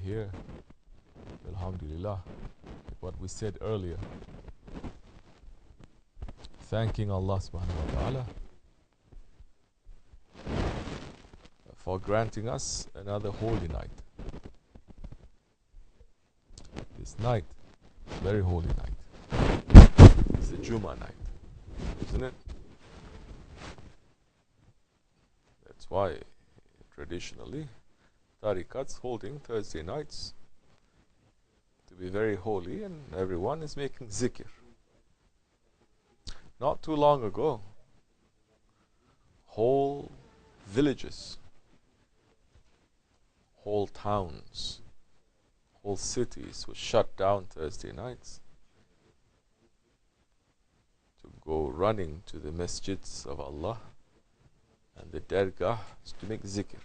here, alhamdulillah, like what we said earlier, thanking Allah subhanahu wa ta'ala for granting us another holy night. This night, very holy night, it's the Jummah night, isn't it? That's why traditionally tariqats holding Thursday nights to be very holy, and everyone is making zikr. Not too long ago, whole villages, whole towns, whole cities were shut down Thursday nights to go running to the masjids of Allah and the dergah to make zikr.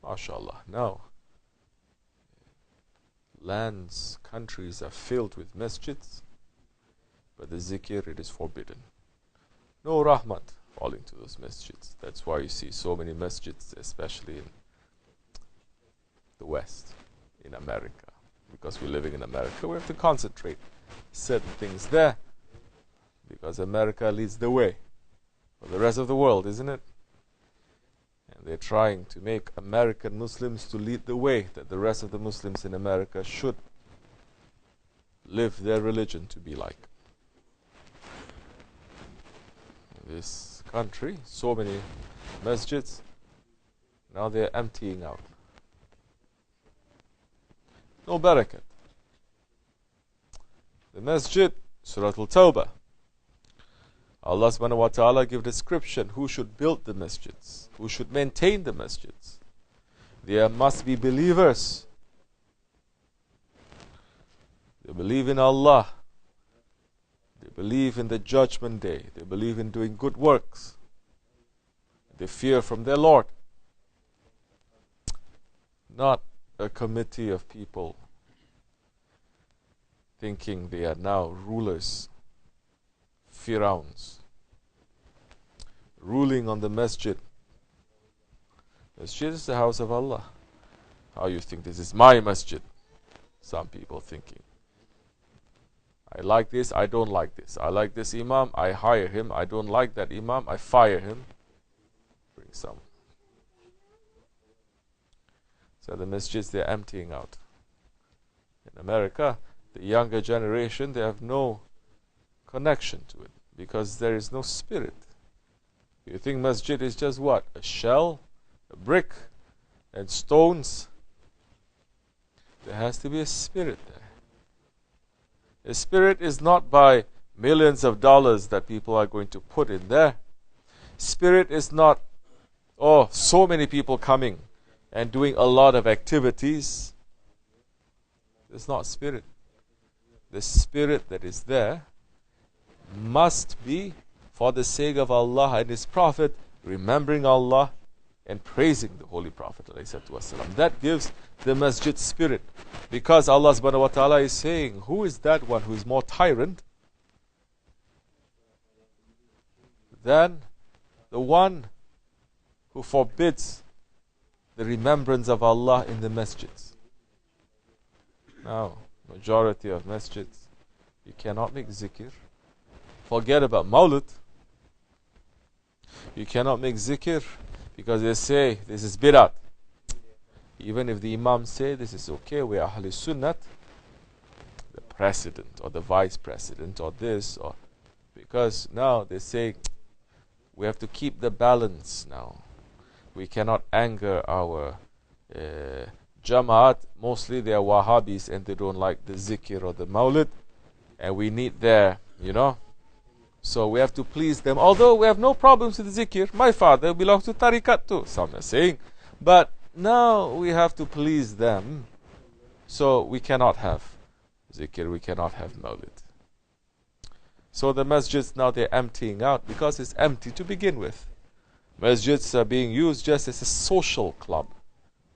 MashaAllah. Now, lands, countries are filled with masjids, but the zikr, it is forbidden. No rahmat falling to those masjids. That's why you see so many masjids, especially in the West, in America. Because we're living in America, we have to concentrate certain things there, because America leads the way for the rest of the world, isn't it? And they're trying to make American Muslims to lead the way, that the rest of the Muslims in America should live their religion to be like. In this country, so many masjids, now they're emptying out. No barakat. The masjid, Surah Al-Tawbah, Allah subhanahu wa ta'ala give description who should build the masjids, who should maintain the masjids. There must be believers. They believe in Allah. They believe in the judgment day. They believe in doing good works. They fear from their Lord. Not a committee of people thinking they are now rulers, Firauns, ruling on the masjid. Masjid is the house of Allah. How you think this is my masjid? Some people thinking. I like this, I don't like this. I like this imam, I hire him. I don't like that imam, I fire him. Bring some. So the masjids, they're emptying out. In America, the younger generation, they have no connection to it, because there is no spirit. You think masjid is just what? A shell, a brick, and stones? There has to be a spirit there. A spirit is not by millions of dollars that people are going to put in there. Spirit is not, oh, so many people coming and doing a lot of activities. It's not spirit. The spirit that is there must be for the sake of Allah and His Prophet, remembering Allah and praising the Holy Prophet ﷺ. That gives the masjid spirit. Because Allah subhanahu wa ta'ala is saying, who is that one who is more tyrant than the one who forbids the remembrance of Allah in the masjids? Now, majority of masjids, you cannot make zikr. Forget about Mawlid. You cannot make zikr because they say this is bid'at. Even if the imam say this is okay, we are Ahl Sunnat, the president or the vice president or this, or because now they say we have to keep the balance now. We cannot anger our Jamaat. Mostly they are Wahhabis and they don't like the zikr or the Mawlid, and we need their, so we have to please them. Although we have no problems with zikr. My father belongs to tariqat too, some are saying. But now we have to please them. So we cannot have zikr, we cannot have Mawlid. So the masjids now they're emptying out because it's empty to begin with. Masjids are being used just as a social club,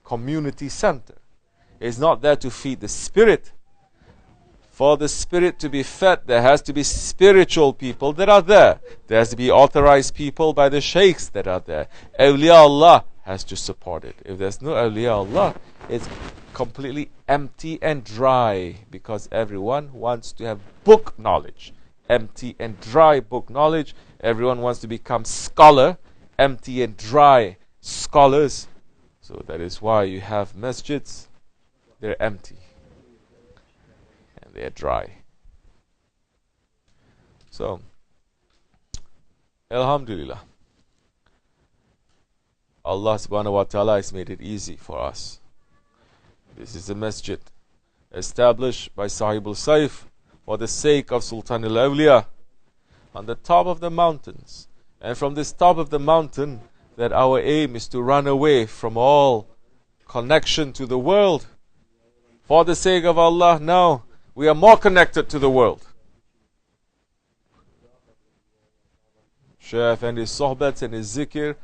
community center. It's not there to feed the spirit. For the spirit to be fed, there has to be spiritual people that are there. There has to be authorized people by the sheikhs that are there. Awliya Allah has to support it. If there's no awliya Allah, it's completely empty and dry, because everyone wants to have book knowledge. Empty and dry book knowledge. Everyone wants to become scholar. Empty and dry scholars. So that is why you have masjids. They're empty and they're dry. So, Alhamdulillah, Allah subhanahu wa ta'ala has made it easy for us. This is a masjid established by Sahib-ul Sayf for the sake of Sultan al-Awliya on the top of the mountains. And from this top of the mountain, that our aim is to run away from all connection to the world. For the sake of Allah, now we are more connected to the world. Shaykh Efendi's Sohbet and his zikr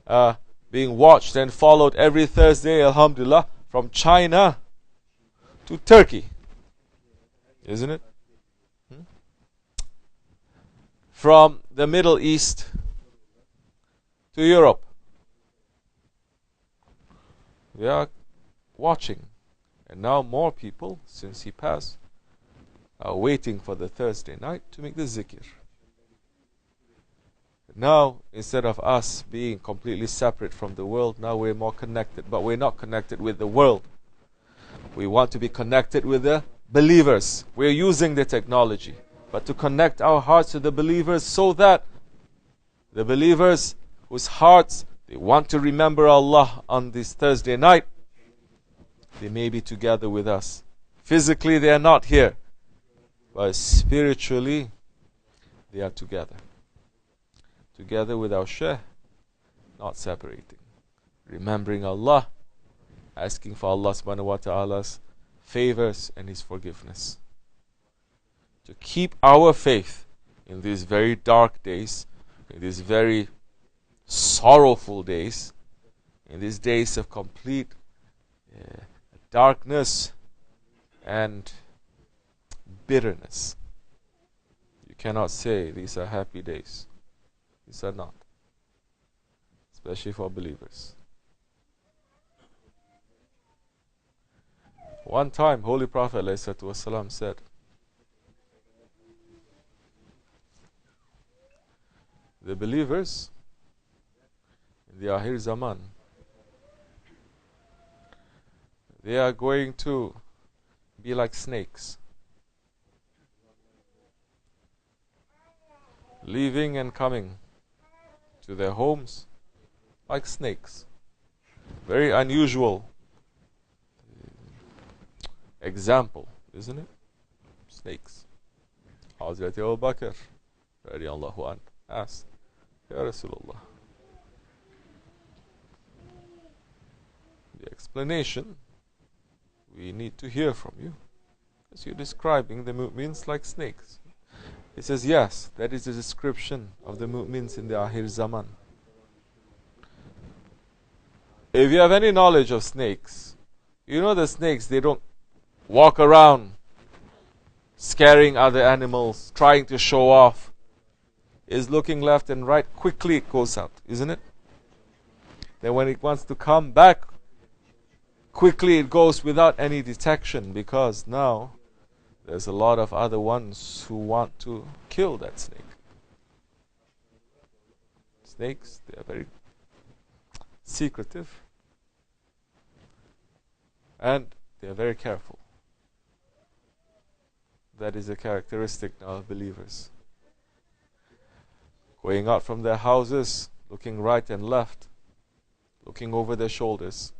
are being watched and followed every Thursday, alhamdulillah, from China to Turkey. Isn't it? From the Middle East to Europe. They are watching. And now more people, since he passed, are waiting for the Thursday night to make the zikr. Now, instead of us being completely separate from the world, now we're more connected. But we're not connected with the world. We want to be connected with the believers. We're using the technology, but to connect our hearts to the believers, so that the believers whose hearts, they want to remember Allah on this Thursday night, they may be together with us. Physically they are not here, but spiritually they are together. Together with our Shaykh, not separating. Remembering Allah, asking for Allah subhanahu wa ta'ala's favors and His forgiveness. To keep our faith in these very dark days, in these very sorrowful days, in these days of complete darkness and bitterness. You cannot say these are happy days. These are not. Especially for believers. One time, Holy Prophet ﷺ said, the believers in the Akhir Zaman, they are going to be like snakes, leaving and coming to their homes like snakes. Very unusual example, isn't it? Snakes. Hazreti Abu Bakr radiyallahu anhu asked, Ya Rasulullah, the explanation we need to hear from you, because you're describing the mu'mins like snakes. He says, yes, that is the description of the mu'mins in the Akhir Zaman. If you have any knowledge of snakes, you know the snakes, they don't walk around scaring other animals, trying to show off. Is looking left and right, quickly it goes out, isn't it? Then when it wants to come back, quickly it goes without any detection, because now there's a lot of other ones who want to kill that snake. Snakes, they are very secretive and they are very careful. That is a characteristic now of believers. Going out from their houses, looking right and left, looking over their shoulders,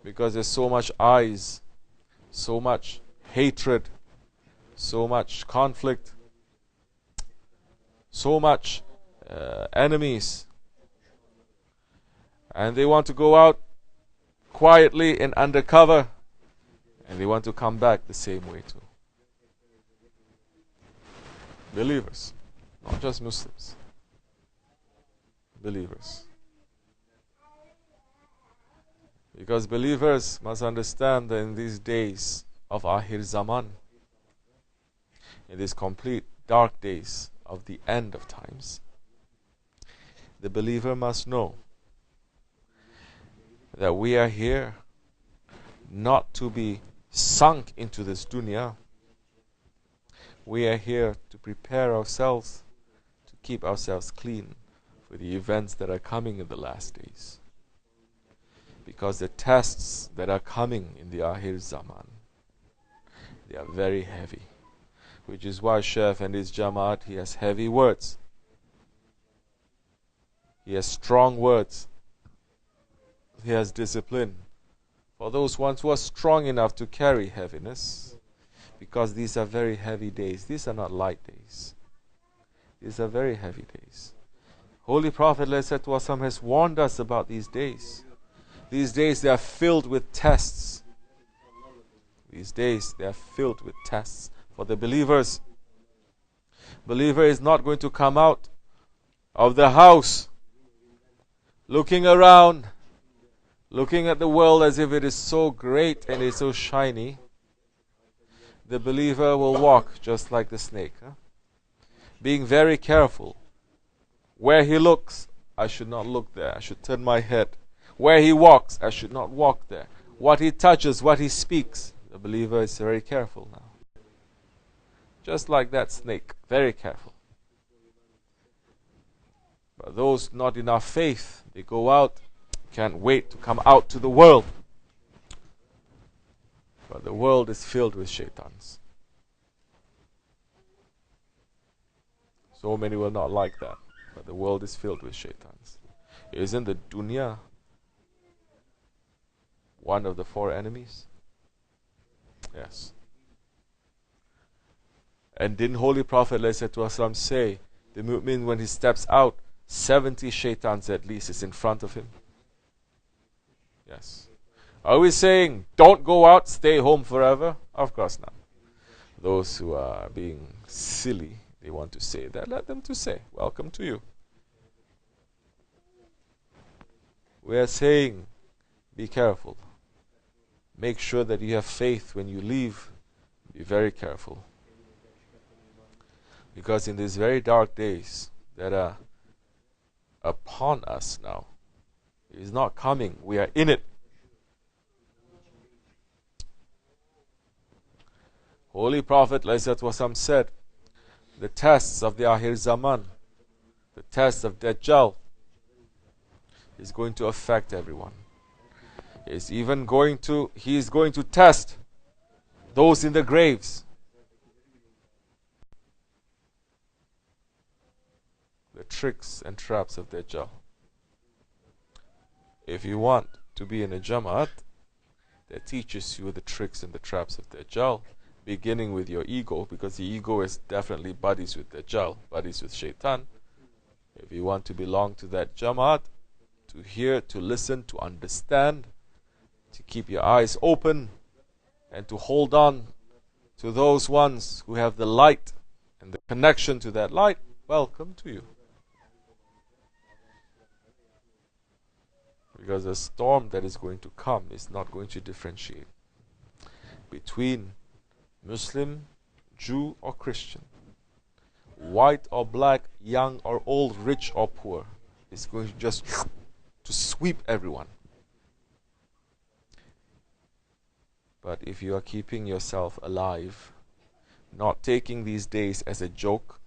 because there's so much eyes, so much hatred, so much conflict, so much enemies, and they want to go out quietly and undercover, and they want to come back the same way too. Believers, not just Muslims. Believers. Because believers must understand that in these days of Akhir Zaman, in these complete dark days of the end of times, the believer must know that we are here not to be sunk into this dunya. We are here to prepare ourselves, to keep ourselves clean for the events that are coming in the last days. Because the tests that are coming in the Akhir Zaman, they are very heavy. Which is why Shaykh and his Jamaat, he has heavy words. He has strong words. He has discipline. For those ones who are strong enough to carry heaviness, because these are very heavy days. These are not light days. These are very heavy days. Holy Prophet ﷺ has warned us about these days. These days they are filled with tests. These days they are filled with tests for the believers. Believer is not going to come out of the house looking around, looking at the world as if it is so great and it's so shiny. The believer will walk just like the snake, being very careful. Where he looks, I should not look there. I should turn my head. Where he walks, I should not walk there. What he touches, what he speaks, the believer is very careful now. Just like that snake, very careful. But those not enough faith, they go out, can't wait to come out to the world. But the world is filled with shaitans. So many will not like that. But the world is filled with shaitans. Isn't the dunya one of the four enemies? Yes. And didn't Holy Prophet ﷺ say, the mu'min when he steps out, 70 shaitans at least is in front of him? Yes. Are we saying, don't go out, stay home forever? Of course not. Those who are being silly, they want to say that, let them to say, welcome to you. We are saying, be careful. Make sure that you have faith when you leave. Be very careful. Because in these very dark days that are upon us now, it is not coming, we are in it. Holy Prophet ﷺ said, the tests of the Akhir Zaman, the test of Dajjal, is going to affect everyone. He is going to test those in the graves. The tricks and traps of Dajjal. If you want to be in a Jamaat that teaches you the tricks and the traps of Dajjal, beginning with your ego, because the ego is definitely buddies with Dajjal, buddies with Shaitan. If you want to belong to that Jamaat, to hear, to listen, to understand, to keep your eyes open, and to hold on to those ones who have the light and the connection to that light, welcome to you. Because the storm that is going to come is not going to differentiate between Muslim, Jew or Christian, white or black, young or old, rich or poor. It's going to just to sweep everyone. But if you are keeping yourself alive, not taking these days as a joke,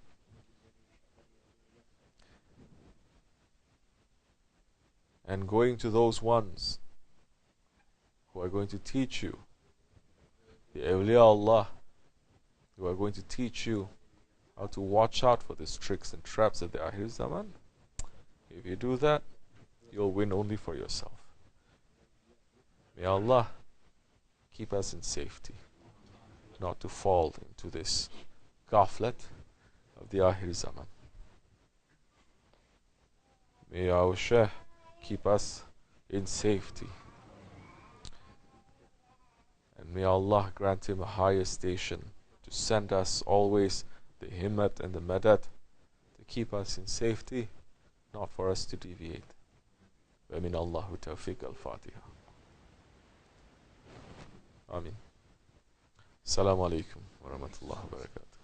and going to those ones who are going to teach you, the awliya Allah, who are going to teach you how to watch out for these tricks and traps of the Akhir Zaman, if you do that, you'll win only for yourself. May Allah keep us in safety, not to fall into this ghaflat of the Akhir Zaman. May our Shaykh keep us in safety. And may Allah grant him a higher station to send us always the himmat and the madad to keep us in safety, not for us to deviate. ومن الله توفيق الفاتحة. آمين. السلام عليكم ورحمة الله وبركاته.